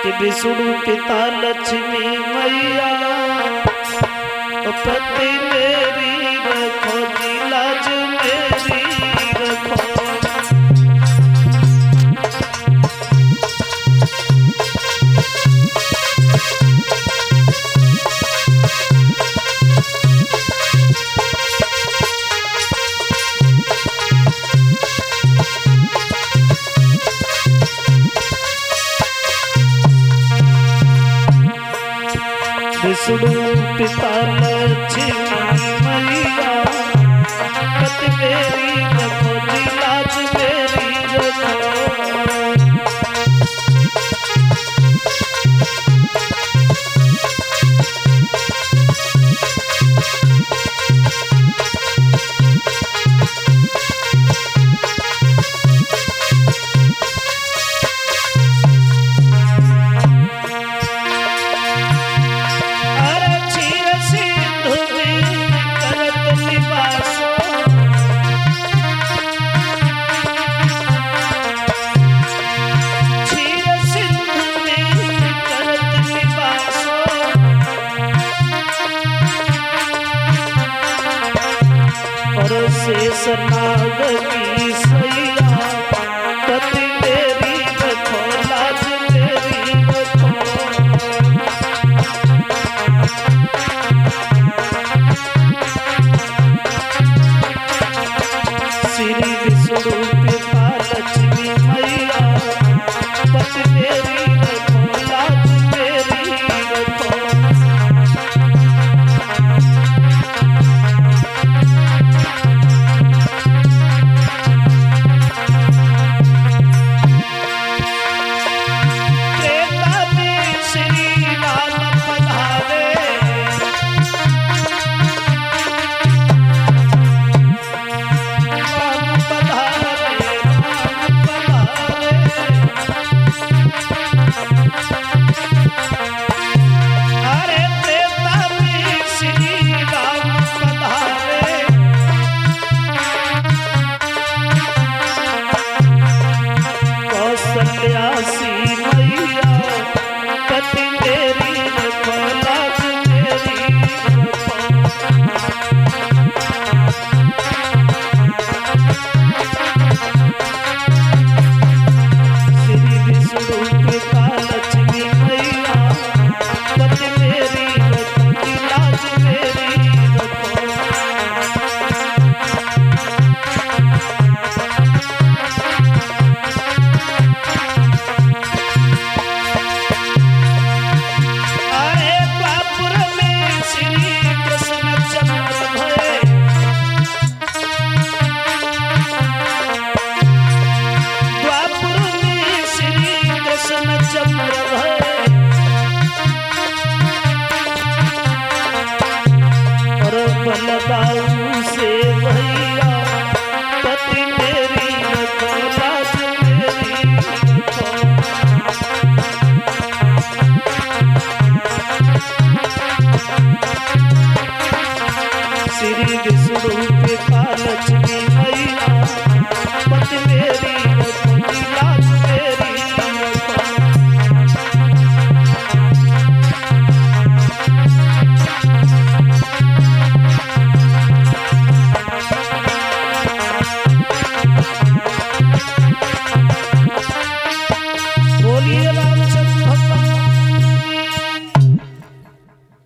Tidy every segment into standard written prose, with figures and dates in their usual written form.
कि विष्णु पिता लक्ष्मी मैया पति मेरी रखो जी लाज मेरी रखो। विष्णु पिता लक्ष्मी मैया पति मेरी रखो जी लाज मेरी रखो। शेषनाग की सैया पति मेरी रखो लाज मेरी रखो। श्री विष्णु पिता लक्ष्मी मैया पति मेरी रखो लाज मेरी रखो। बलदाऊ से भैया पति मेरी रखो लाज मेरी रखो। श्री विष्णु पिता लक्ष्मी मैया पति मेरी रखो लाज मेरी रखो।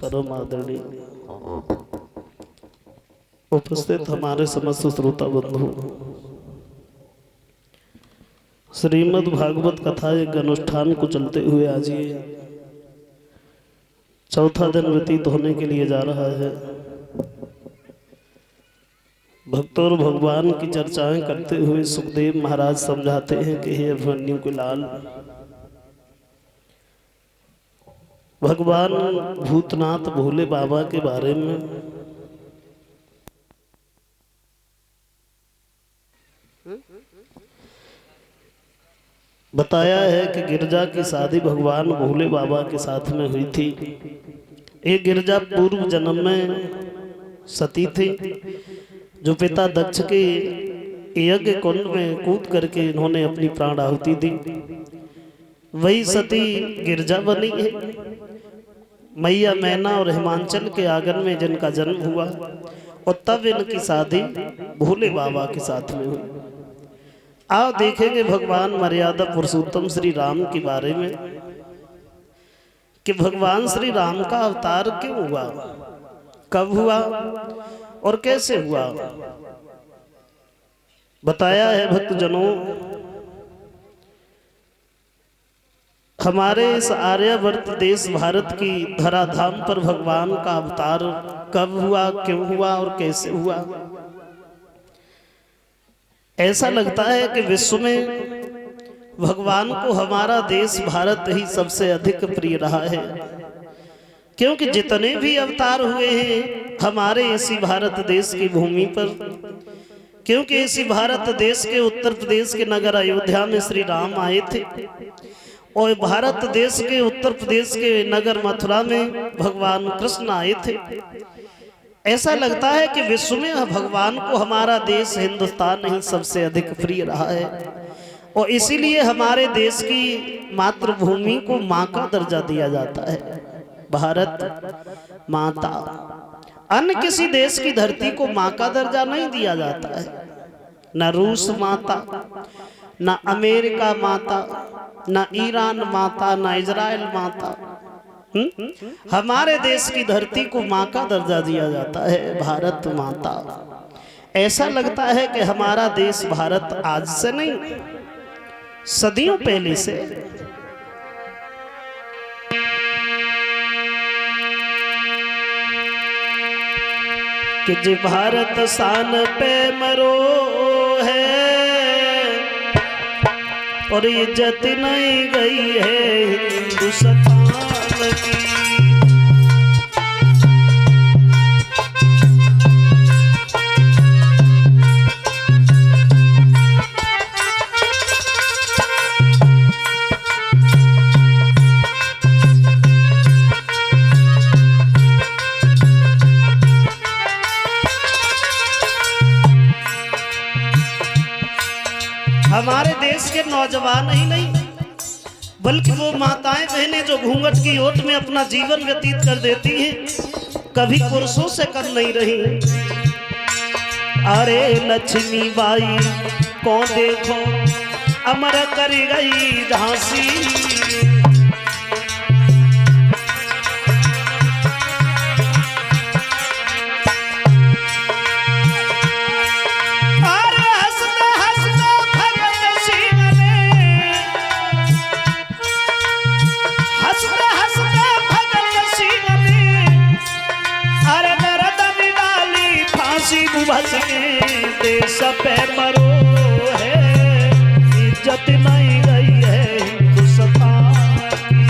परम आदरणीय उपस्थित हमारे समस्त श्रोता बंधु, श्रीमद् भागवत कथा एक अनुष्ठान को चलते हुए आज ये चौथा दिन व्यतीत होने के लिए जा रहा है। भक्तों और भगवान की चर्चाएं करते हुए सुखदेव महाराज समझाते हैं कि हे अभिमन्यु के लाल, भगवान भूतनाथ भोले बाबा के बारे में बताया है कि गिरजा की शादी भगवान भोले बाबा के साथ में हुई थी। ये गिरजा पूर्व जन्म में सती थी, जो पिता दक्ष के यज्ञ कुंड में कूद करके इन्होंने अपनी प्राण आहुति दी। वही सती गिरजा बनी है। मैया मैना और हिमांचल के आंगन में जिनका जन्म हुआ और तब इनकी शादी भोले बाबा के साथ में हुई। आओ देखेंगे भगवान मर्यादा पुरुषोत्तम श्री राम के बारे में कि भगवान श्री राम का अवतार क्यों हुआ, कब हुआ और कैसे हुआ। बताया है भक्तजनों, हमारे इस आर्यावर्त देश भारत की धराधाम पर भगवान का अवतार कब हुआ, क्यों हुआ और कैसे हुआ। ऐसा लगता है कि विश्व में भगवान को हमारा देश भारत ही सबसे अधिक प्रिय रहा है, क्योंकि जितने भी अवतार हुए हैं हमारे इसी भारत देश की भूमि पर, क्योंकि इसी भारत देश के उत्तर प्रदेश के नगर अयोध्या में श्री राम आए थे और भारत देश के उत्तर प्रदेश के नगर मथुरा में भगवान कृष्ण आए थे। ऐसा लगता है कि विश्व में भगवान को हमारा देश हिंदुस्तान ही सबसे अधिक प्रिय रहा है और इसीलिए हमारे देश की मातृभूमि को माँ का दर्जा दिया जाता है, भारत माता। अन्य किसी देश की धरती को माँ का दर्जा नहीं दिया जाता है, न रूस माता, न अमेरिका माता, न ईरान माता, न इजराइल माता। हमारे देश की धरती को माँ का दर्जा दिया जाता है, भारत माता। ऐसा लगता है कि हमारा देश भारत आज से नहीं, सदियों पहले से कि जे भारत शान पे मरो है और इज्जत नहीं गई है हिंदुस्तान की। हमारे देश के नौजवान ही नहीं बल्कि वो माताएं बहनें जो घूंघट की ओट में अपना जीवन व्यतीत कर देती हैं, कभी पुरुषों से कम नहीं रही। अरे लक्ष्मी बाई को देखो अमर कर गई झांसी। देश पे मरो है इज्जत नहीं गई है हिंदुस्तान की।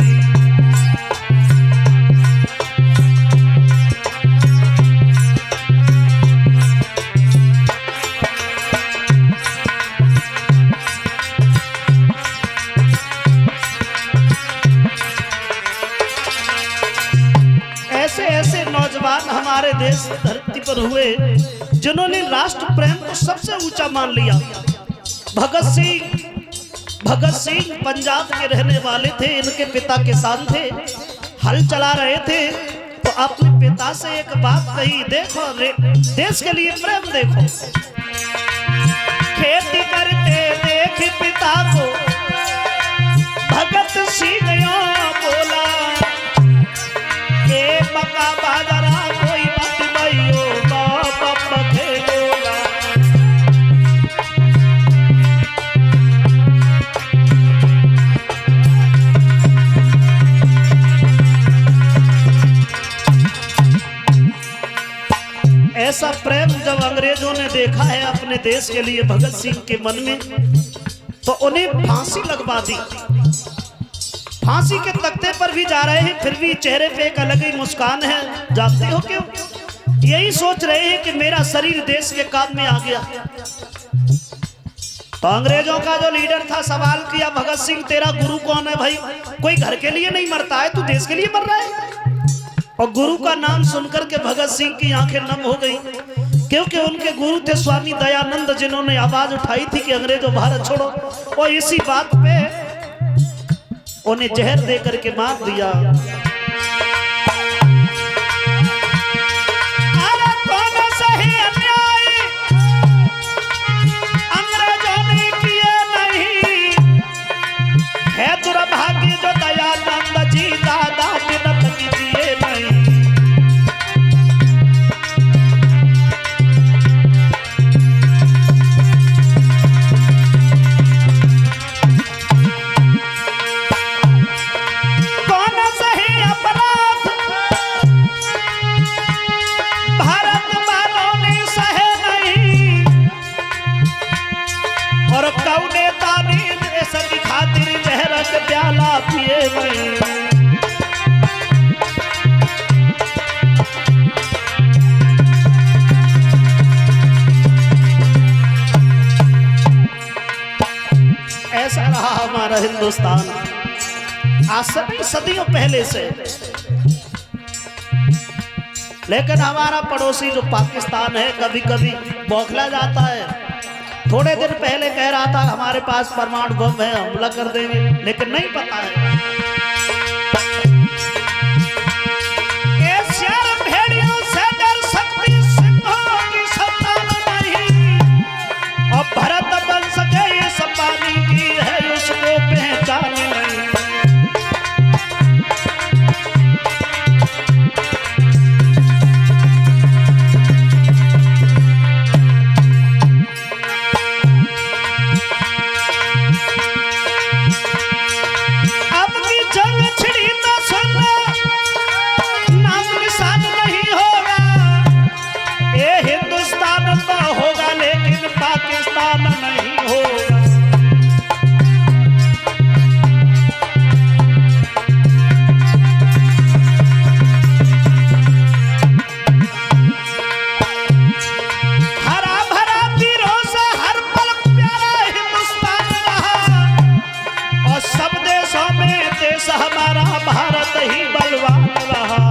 ऐसे ऐसे नौजवान हमारे देश धरती पर हुए जिन्होंने राष्ट्र प्रेम को सबसे ऊंचा मान लिया। भगत सिंह पंजाब के रहने वाले थे, इनके पिता किसान थे, हल चला रहे थे तो अपने पिता से एक बात कही, देखो देश के लिए प्रेम देखो। खेती करते देख पिता को भगत सिंह बोला, ए मक्का बाजरा कोई मत भाइयो ऐसा प्रेम जब अंग्रेजों ने देखा है अपने देश के लिए भगत सिंह के मन में, तो उन्हें फांसी लगवा दी। फांसी के तख्ते पर भी जा रहे हैं, फिर भी चेहरे पे एक अलग ही मुस्कान है। जानते हो क्यों? यही सोच रहे हैं कि मेरा शरीर देश के काम में आ गया। तो अंग्रेजों का जो लीडर था सवाल किया, भगत सिंह तेरा गुरु कौन है भाई? कोई घर के लिए नहीं मरता है, तू देश के लिए मर रहा है। और गुरु का नाम सुनकर के भगत सिंह की आंखें नम हो गई, क्योंकि उनके गुरु थे स्वामी दयानंद, जिन्होंने आवाज उठाई थी कि अंग्रेजों भारत छोड़ो। और इसी बात पे उन्हें जहर दे करके मार दिया। अरे कौन सही अन्याय अंग्रेजों ने किए नहीं, है दुर्भाग्य जो दयानंद जी दादा बिनत कीजिए नहीं। कौन सही अपराध भारत वालों ने सहे नहीं, और कौने तानी देश की खातिर जहर के प्याला पिए नहीं। ऐसा रहा हमारा हिंदुस्तान आज से नहीं, सदियों पहले से। लेकिन हमारा पड़ोसी जो पाकिस्तान है कभी कभी बौखला जाता है। थोड़े दिन पहले कह रहा था हमारे पास परमाणु बम है, हमला कर देंगे, लेकिन नहीं पता है। एशियार भेड़ियों से डर सकती सिंहों की संतान नहीं, और भरत वंश के इस पानी की है उसको पहचान नहीं। अब की जंग छिड़ी तो सुन नाम निशान नहीं होगा, ये हिंदुस्तान तो होगा लेकिन पाकिस्तान नहीं होगा। हरा भरा वीरों से हर पल प्यारा हिंदुस्तान रहा, और सब देशों में देश हमारा भारत ही बलवान रहा।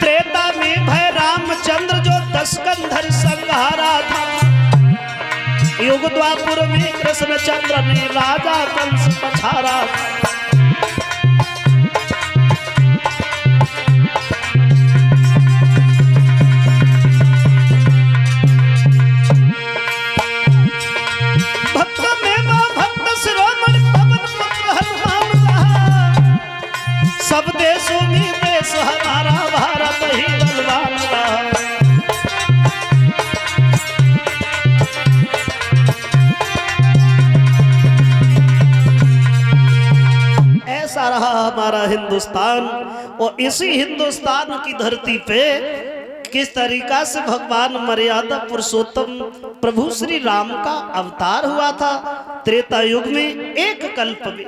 त्रेता में भय रामचंद्र जो 10 कंधर संहारा था, युग द्वापुर में कृष्णचंद्र ने राजा कंस पछारा। भक्त में वो भक्त शिरोमणि पवन पुत्र हनुमान रहा, सब देशों में देश हमारा भारत ही बलवान रहा। ऐसा रहा हमारा हिंदुस्तान। और इसी हिंदुस्तान की धरती पे किस तरीका से भगवान मर्यादा पुरुषोत्तम प्रभु श्री राम का अवतार हुआ था त्रेता युग में, एक कल्प में।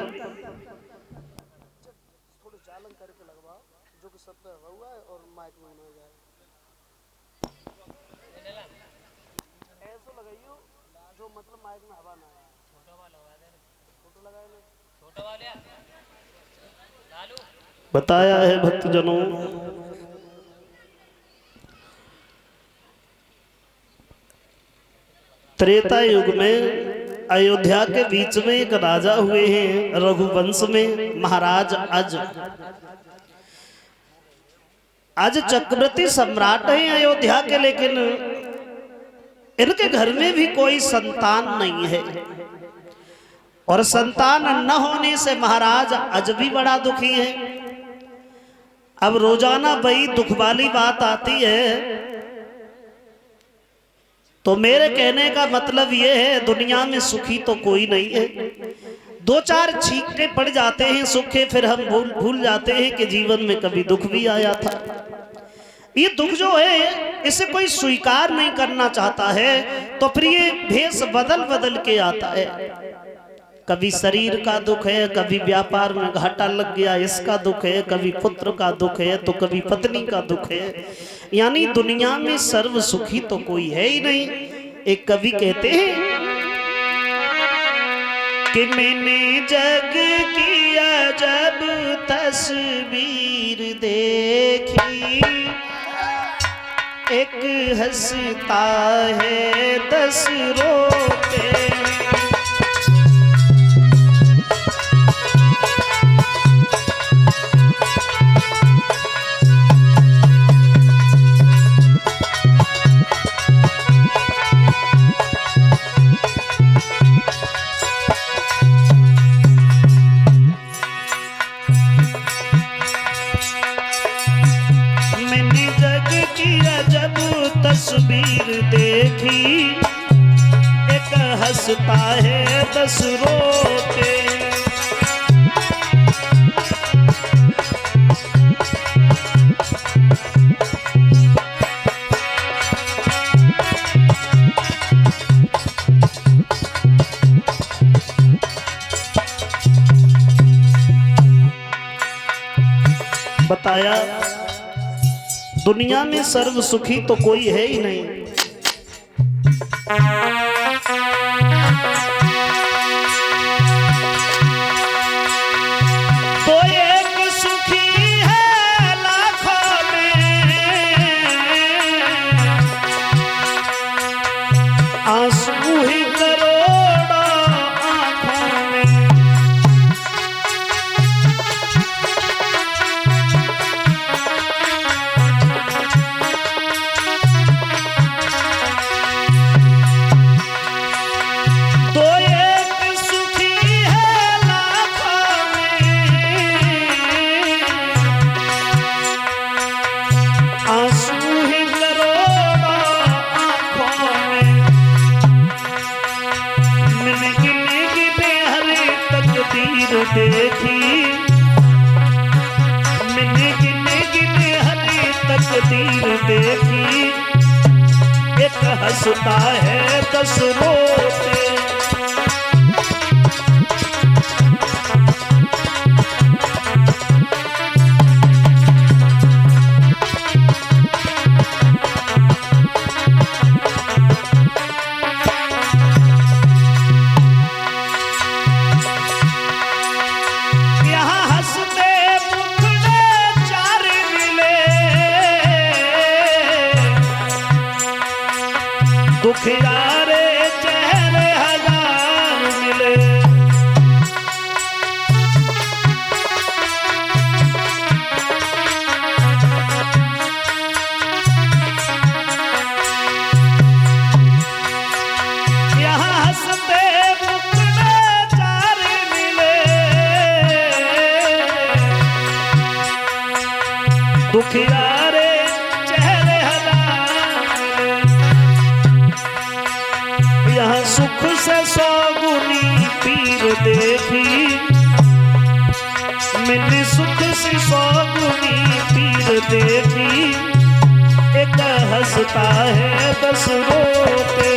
बताया है भक्तजनों, त्रेता युग में अयोध्या के बीच में एक राजा हुए हैं रघुवंश में, महाराज अज। अज चक्रवर्ती सम्राट हैं अयोध्या के, लेकिन इनके घर में भी कोई संतान नहीं है। और संतान न होने से महाराज अज भी बड़ा दुखी है। अब रोजाना बड़ी दुख वाली बात आती है, तो मेरे कहने का मतलब यह है दुनिया में सुखी तो कोई नहीं है। 2-4 छींटे पड़ जाते हैं सुखे, फिर हम भूल जाते हैं कि जीवन में कभी दुख भी आया था। ये दुख जो है इसे कोई स्वीकार नहीं करना चाहता है, तो फिर ये भेष बदल बदल के आता है। कभी शरीर का दुख है, कभी व्यापार में घाटा लग गया इसका दुख है, कभी पुत्र का दुख है, तो कभी पत्नी का दुख है। यानी दुनिया में सर्व सुखी तो कोई है ही नहीं। एक कवि कहते हैं, कि मैंने जग किया जब तस्वीर देखी, एक हंसता है 10 रोते। तस्वीर देखी, एक हंसता है 10 रोते। बताया दुनिया में सर्व सुखी तो कोई है ही नहीं। तो एक सुखी है लाखों में, आंसू ही करोड़ों आंखों में। देखी मैंने गिने गिने हरी तकदीर देखी, एक हंसता है 10 रोते। दुखियारे चेहरे 1000 मिले, यहाँ हंसते मुखड़े 4 मिले। दुखियारे चेहरे 1000 मिले, यहाँ सुख से 100 गुनी पीर देखी। मैंने सुख से 100 गुनी पीर देखी, एक हंसता है 10 रोते।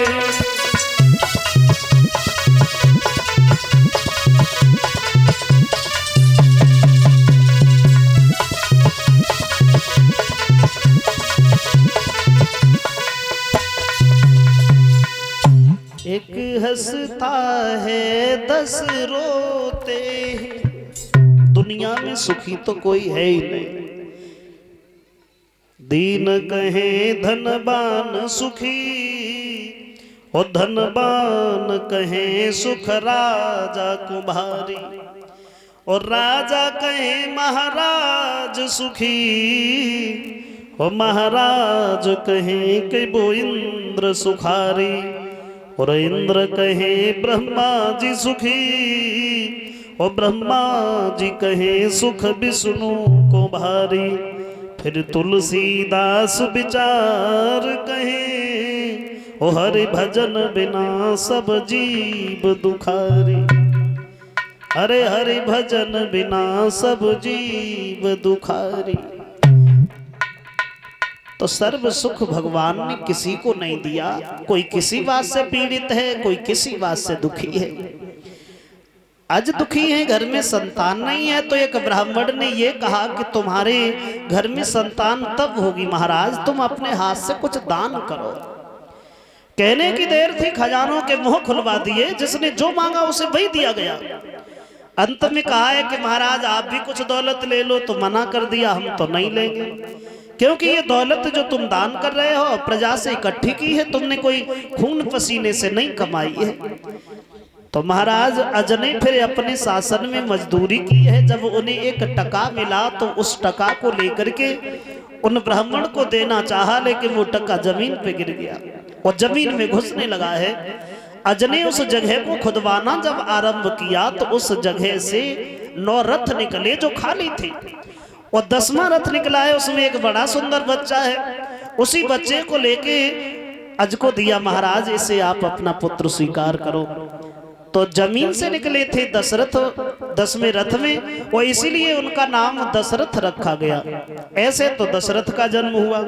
एक हंसता है 10 रोते। दुनिया में सुखी तो कोई है ही नहीं। दीन कहे धनवान सुखी, और धनवान कहे सुख राजा कुम्हारी, और राजा कहे महाराज सुखी, और महाराज कहे कि वो इंद्र सुखारी, और इंद्र कहे ब्रह्मा जी सुखी, और ब्रह्मा जी कहे सुख विष्णु को भारी। फिर तुलसीदास विचार कहे, ओ हरि भजन बिना सब जीव दुखारी। हरे हरि भजन बिना सब जीव दुखारी। तो सर्व सुख भगवान ने किसी को नहीं दिया। कोई किसी बात से पीड़ित है, कोई किसी बात से दुखी है। आज दुखी है, घर में संतान नहीं है, तो एक ब्राह्मण ने ये कहा कि तुम्हारे घर में संतान तब होगी महाराज तुम अपने हाथ से कुछ दान करो। कहने की देर थी, खजानों के मुंह खुलवा दिए, जिसने जो मांगा उसे वही दिया गया। अंत में कहा है कि महाराज आप भी कुछ दौलत ले लो, तो मना कर दिया हम तो नहीं लेंगे, क्योंकि ये दौलत जो तुम दान कर रहे हो प्रजा से इकट्ठी की है, तुमने कोई खून पसीने से नहीं कमाई है। तो महाराज अज ने फिर अपने शासन में मजदूरी की है, जब उन्हें एक टका मिला तो उस टका को लेकर के उन ब्राह्मण को देना चाहा, लेकिन वो टका जमीन पे गिर गया और जमीन में घुसने लगा है। अज ने उस जगह को खुदवाना जब आरंभ किया तो उस जगह से 9 रथ निकले जो खाली थे, और 10वां रथ निकला है, उसमें एक बड़ा सुंदर बच्चा है। उसी बच्चे को लेके अज को दिया, महाराज इसे आप अपना पुत्र स्वीकार करो। तो जमीन से निकले थे दशरथ 10वें रथ में, और इसीलिए उनका नाम दशरथ रखा गया। ऐसे तो दशरथ का जन्म हुआ।